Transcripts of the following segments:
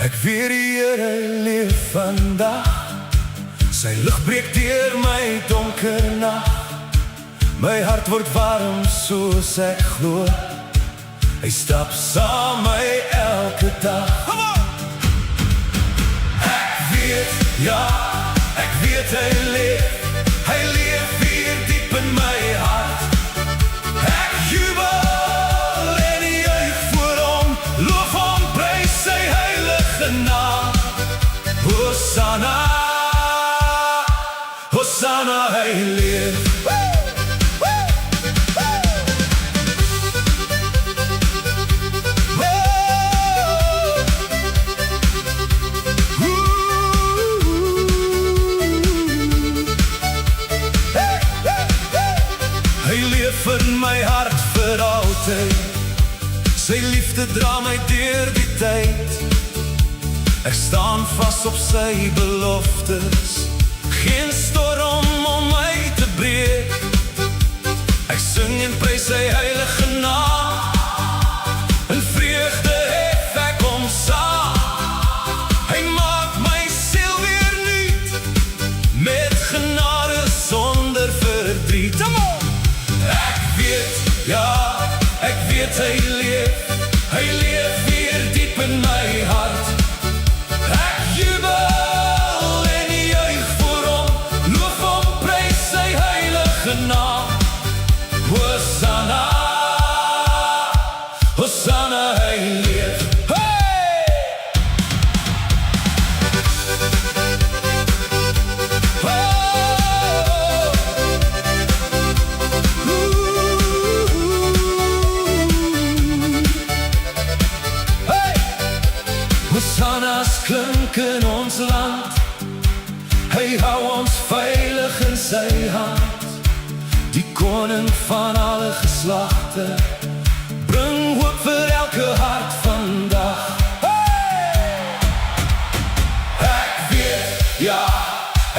Ek weer die Here leef vandag. Sy lig breek deur my donker nag. My hart word warm soos ek glo. Hy stap saam my elke dag. Ek weet, ja, ek weet hy leef. Hy leef hier diep in my hart. Ek jubel en juig voor hom, loof hom, prys sy heilige naam. Hosanna, Hosanna, hy leef. Hy leef in my hart vir altyd. Sy liefde dra my deur die tyd. Ek staan vas op sy beloftes. Geen storm om my te breek. Ek sing en prys sy heilige naam. In vreugde hef ek hom saam. Hy maak my siel weer nuut, met genade sonder verdriet. Ek weet, ja, ek weet hy leef. Hy leef hier diep in my hart. Ek jubel en juig voor hom, loof hom, prys sy heilige naam. Hosanna, Hosanna, hy leef. Hosanna's klink in ons land. Hy hou ons veilig in sy hand. Die koning van alle geslagte, bring hoop vir elke hart vandag. Ek weet, ja,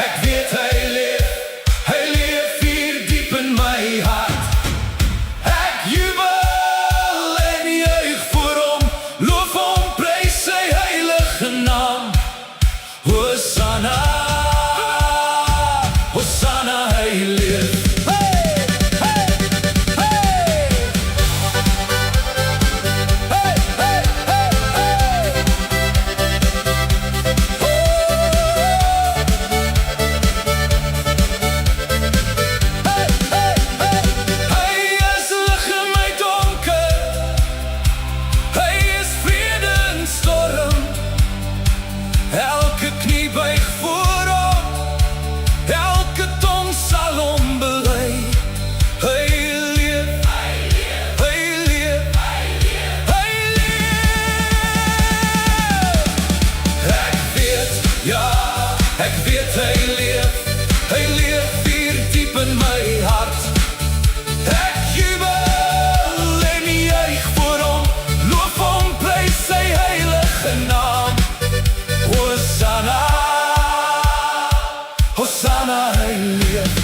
ek weet hy leef. Hy leef hier diep in my hart. Ek jubel en juig voor hom, loof hom, prys sy heilige naam. Hosanna, Hosanna, hy leef. Elke knie buig voor hom, elke tong sal hom bely. Hy leef, hy leef, hy leef, hy leef. Ek weet, ja, ek weet hy leef. Hy leef hier diep in my hart. Ek jubel en juig voor hom, loof hom, prys sy heilige naam. Hosanna, Hosanna, hy leef.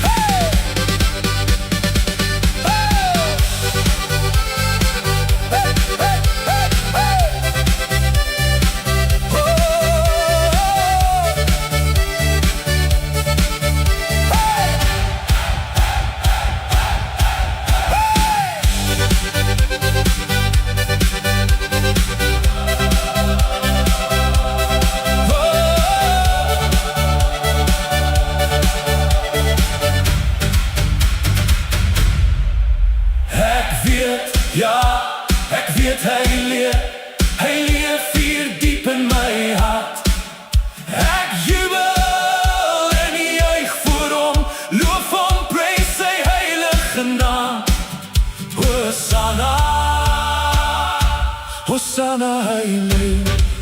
Ja, ek weet hy leef hier diep in my hart. Ek jubel en juig voor hom, loof hom, prys sy heilige naam. Hosanna, Hosanna, hy leef.